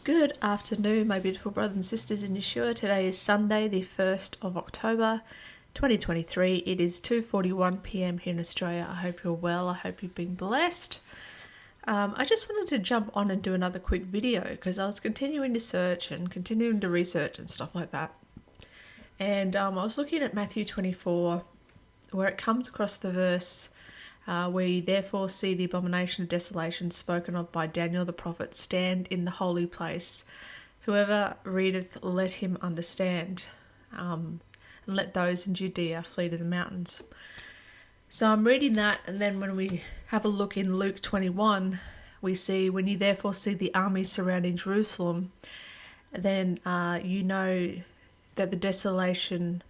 Good afternoon, my beautiful brothers and sisters in Yeshua. Today is Sunday, the 1st of October, 2023. It is 2:41 p.m. here in Australia. I hope you're well. I hope you've been blessed. I just wanted to jump on and do another quick video because I was continuing to search and continuing to research and stuff like that. And I was looking at Matthew 24, where it comes across the verse where you therefore see the abomination of desolations spoken of by Daniel the prophet stand in the holy place. Whoever readeth, let him understand. And let those in Judea flee to the mountains. So I'm reading that, and then when we have a look in Luke 21, we see, when you therefore see the armies surrounding Jerusalem, then you know that the desolation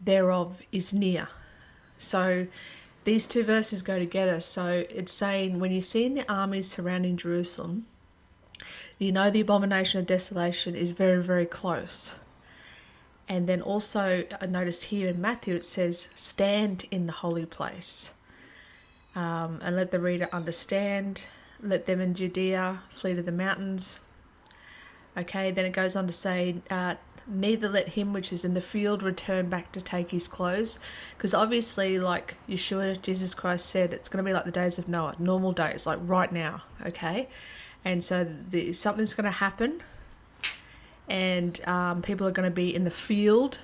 thereof is near. So these two verses go together. So it's saying, when you're seeing the armies surrounding Jerusalem, you know the abomination of desolation is very, very close. And then also, I notice here in Matthew, it says, stand in the holy place. And let the reader understand. Let them in Judea flee to the mountains. Okay, then it goes on to say, neither let him which is in the field return back to take his clothes. Because obviously, like Yeshua, Jesus Christ said, it's going to be like the days of Noah, normal days, like right now, okay? And so something's going to happen, and people are going to be in the field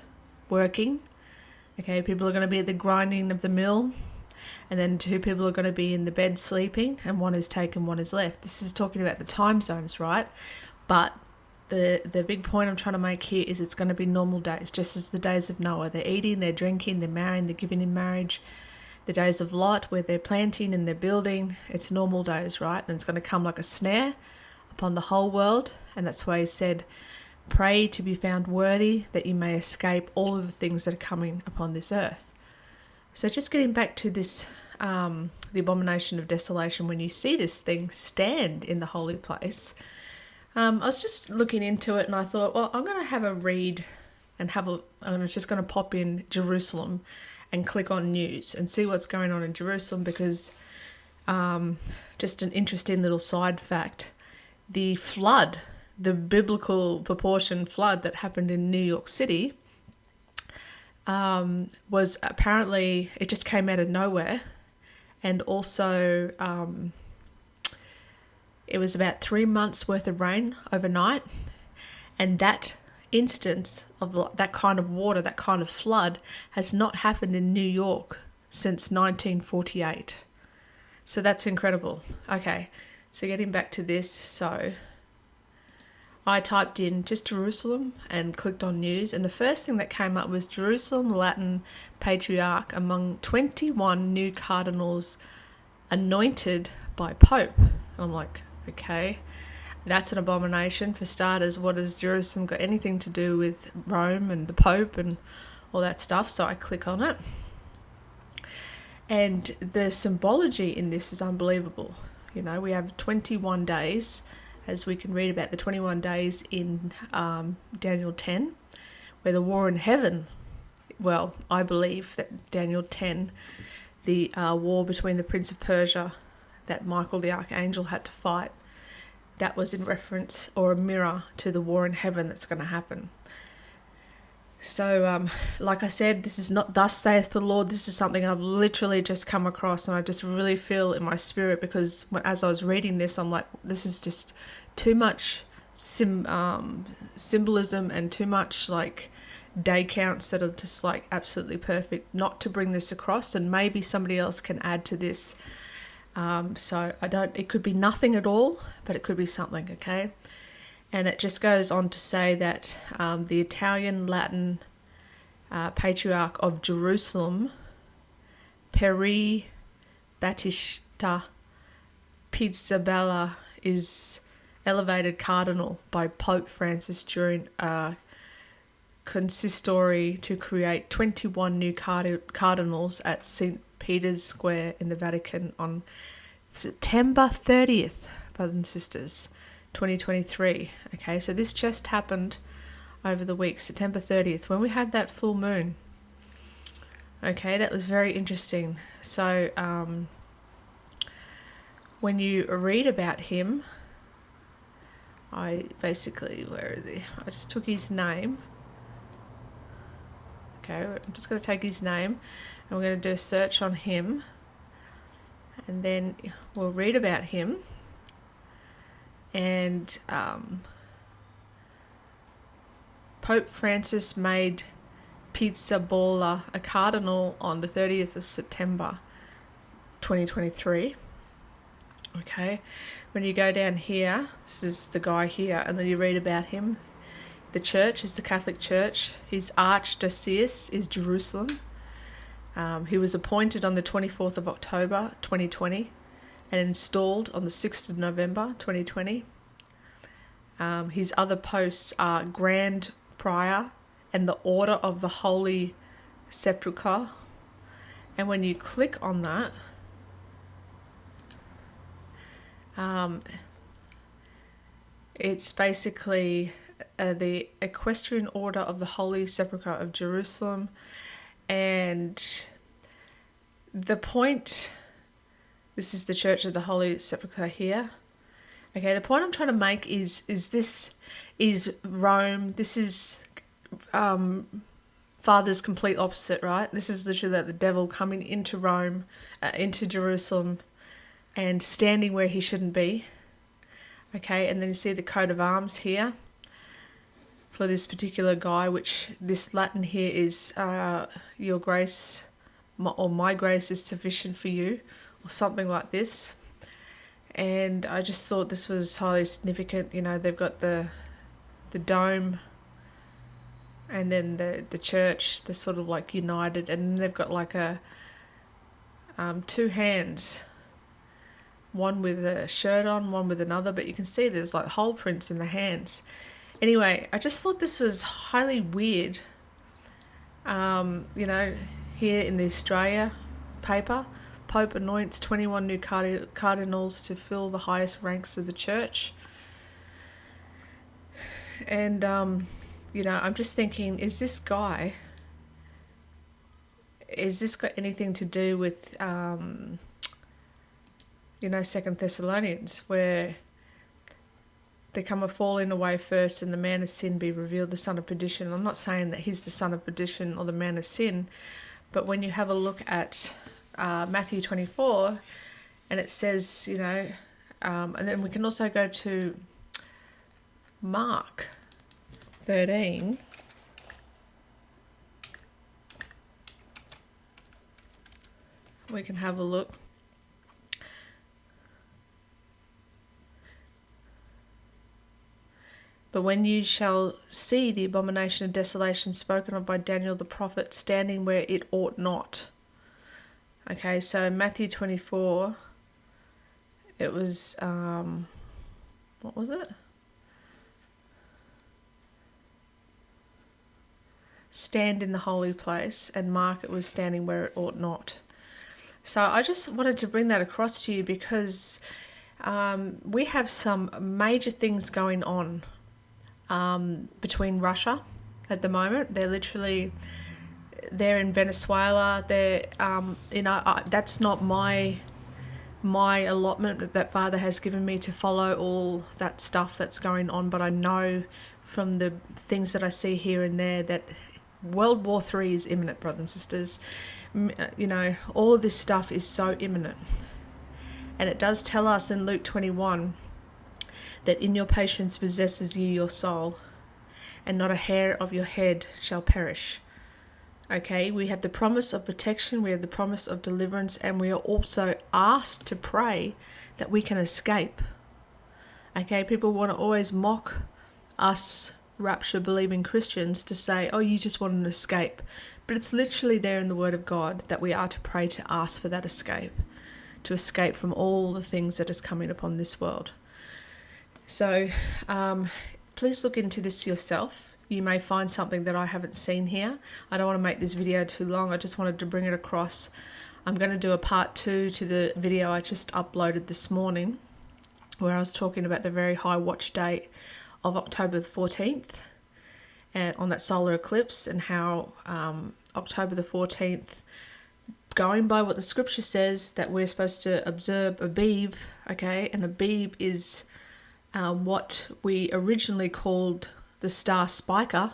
working, okay? People are going to be at the grinding of the mill, and then two people are going to be in the bed sleeping, and one is taken, one is left. This is talking about the time zones, right? But the big point I'm trying to make here is it's going to be normal days, just as the days of Noah. They're eating, they're drinking, they're marrying, they're giving in marriage. The days of Lot, where they're planting and they're building, it's normal days, right? And it's going to come like a snare upon the whole world. And that's why he said, pray to be found worthy, that you may escape all of the things that are coming upon this earth. So just getting back to this, the abomination of desolation, when you see this thing stand in the holy place, I was just looking into it, and I thought, well, I'm going to have a read and I'm just going to pop in Jerusalem and click on news and see what's going on in Jerusalem, because just an interesting little side fact, the flood, the biblical proportion flood that happened in New York City was apparently, it just came out of nowhere, and also it was about 3 months worth of rain overnight, and that instance of that kind of water, that kind of flood, has not happened in New York since 1948. So that's incredible. Okay, so getting back to this, so I typed in just Jerusalem and clicked on news, and the first thing that came up was Jerusalem Latin Patriarch among 21 new cardinals anointed by Pope. And I'm like, okay, that's an abomination. For starters, what has Jerusalem got anything to do with Rome and the Pope and all that stuff? So I click on it, and the symbology in this is unbelievable. You know, we have 21 days, as we can read about the 21 days in Daniel 10, where the war in heaven, well, I believe that Daniel 10, the war between the Prince of Persia that Michael the Archangel had to fight, that was in reference or a mirror to the war in heaven that's going to happen. So, like I said, this is not thus saith the Lord. This is something I've literally just come across, and I just really feel in my spirit, because as I was reading this, I'm like, this is just too much symbolism and too much like day counts that are just like absolutely perfect not to bring this across, and maybe somebody else can add to this. So it could be nothing at all, but it could be something, okay? And it just goes on to say that the Italian Latin Patriarch of Jerusalem, Peri Battista Pizzaballa, is elevated cardinal by Pope Francis during a consistory to create 21 new cardinals at St. Peter's Square in the Vatican on September 30th, brothers and sisters, 2023. Okay, so this just happened over the week, September 30th, when we had that full moon. Okay, that was very interesting. So when you read about him, I basically, where is he? I just took his name. Okay, I'm just going to take his name and we're going to do a search on him, and then we'll read about him. And Pope Francis made Piazzabola a cardinal on the 30th of September 2023. Okay, when you go down here, this is the guy here, and then you read about him. The church is the Catholic Church. His archdiocese is Jerusalem. He was appointed on the 24th of October 2020 and installed on the 6th of November 2020. His other posts are Grand Prior and the Order of the Holy Sepulchre. And when you click on that, it's basically the Equestrian Order of the Holy Sepulchre of Jerusalem. And the point, this is the Church of the Holy Sepulchre here. Okay, the point I'm trying to make is this is Rome. This is Father's complete opposite, right? This is literally like the devil coming into Rome, into Jerusalem, and standing where he shouldn't be. Okay, and then you see the coat of arms here for this particular guy, which this Latin here is your grace, or my grace is sufficient for you, or something like this. And I just thought this was highly significant. You know, they've got the dome, and then the church, they're sort of like united, and then they've got like a two hands, one with a shirt on, one with another, but you can see there's like hole prints in the hands. Anyway, I just thought this was highly weird. You know, here in the Australia paper, Pope anoints 21 new cardinals to fill the highest ranks of the church. And, you know, I'm just thinking, is this got anything to do with, you know, 2 Thessalonians, where there come a falling away first and the man of sin be revealed, the son of perdition. I'm not saying that he's the son of perdition or the man of sin, but when you have a look at Matthew 24, and it says, you know, and then we can also go to Mark 13. We can have a look. But when you shall see the abomination of desolation spoken of by Daniel the prophet standing where it ought not. Okay, so in Matthew 24, it was, what was it? Stand in the holy place, and Mark, it was standing where it ought not. So I just wanted to bring that across to you because we have some major things going on between Russia at the moment. They're in Venezuela. They're, you know, that's not my allotment that Father has given me to follow all that stuff that's going on. But I know from the things that I see here and there that World War III is imminent, brothers and sisters. You know, all of this stuff is so imminent. And it does tell us in Luke 21 that in your patience possesses ye your soul, and not a hair of your head shall perish. Okay, we have the promise of protection, we have the promise of deliverance, and we are also asked to pray that we can escape. Okay, people want to always mock us rapture-believing Christians to say, oh, you just want an escape. But it's literally there in the Word of God that we are to pray to ask for that escape, to escape from all the things that is coming upon this world. So please look into this yourself. You may find something that I haven't seen here. I don't want to make this video too long. I just wanted to bring it across. I'm going to do a part 2 to the video I just uploaded this morning, where I was talking about the very high watch date of October the 14th and on that solar eclipse, and how October the 14th, going by what the scripture says, that we're supposed to observe Abib, okay, and Abib is what we originally called the star spiker.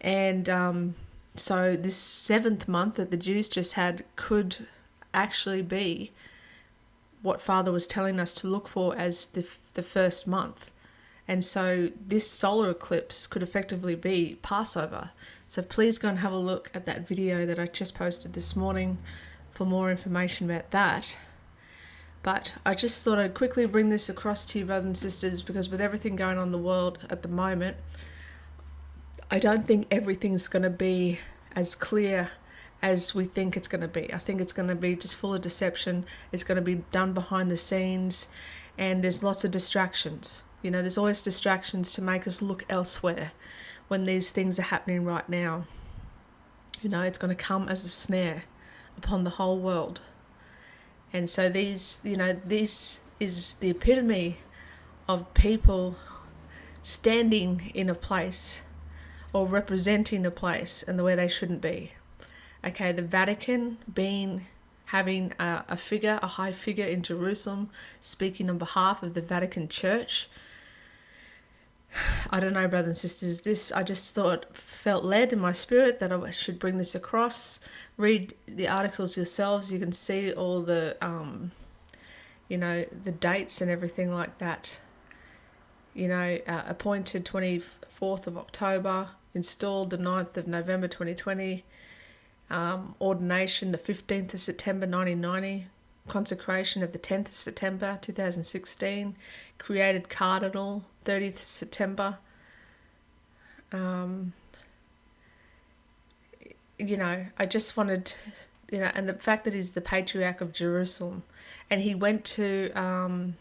And so this 7th month that the Jews just had could actually be what Father was telling us to look for as the first month. And so this solar eclipse could effectively be Passover. So please go and have a look at that video that I just posted this morning for more information about that. But I just thought I'd quickly bring this across to you, brothers and sisters, because with everything going on in the world at the moment, I don't think everything's going to be as clear as we think it's going to be. I think it's going to be just full of deception. It's going to be done behind the scenes, and there's lots of distractions. You know, there's always distractions to make us look elsewhere when these things are happening right now. You know, it's going to come as a snare upon the whole world. And so this is the epitome of people standing in a place or representing a place and the way they shouldn't be. Okay, the Vatican having a high figure in Jerusalem, speaking on behalf of the Vatican Church. I don't know, brothers and sisters, I just felt led in my spirit that I should bring this across. Read the articles yourselves. You can see all the, the dates and everything like that. Appointed 24th of October, installed the 9th of November 2020, ordination the 15th of September 1990, consecration of the 10th of September 2016, created cardinal 30th September. I just wanted, and the fact that he's the Patriarch of Jerusalem, and he went to,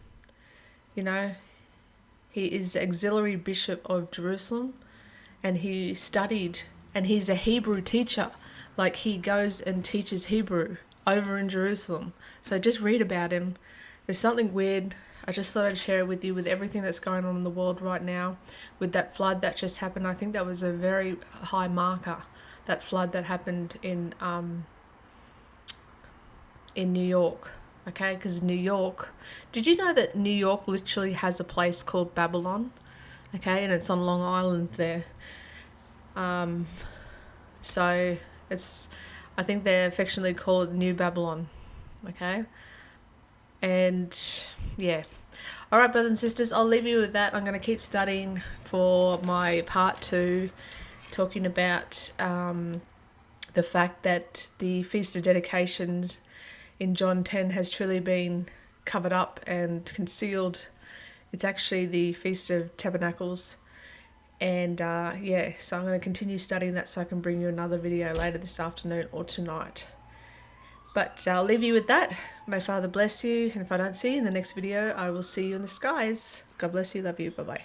he is auxiliary bishop of Jerusalem, and he studied, and he's a Hebrew teacher. Like, he goes and teaches Hebrew over in Jerusalem. So just read about him. There's something weird. I just thought I'd share it with you with everything that's going on in the world right now. With that flood that just happened, I think that was a very high marker. That flood that happened in New York. Okay, because New York... Did you know that New York literally has a place called Babylon? Okay, and it's on Long Island there. So I think they affectionately call it New Babylon. Okay? And, yeah. All right, brothers and sisters, I'll leave you with that. I'm going to keep studying for my part 2, talking about the fact that the Feast of Dedications in John 10 has truly been covered up and concealed. It's actually the Feast of Tabernacles. And so I'm going to continue studying that so I can bring you another video later this afternoon or tonight. But I'll leave you with that. May Father bless you. And if I don't see you in the next video, I will see you in the skies. God bless you. Love you. Bye-bye.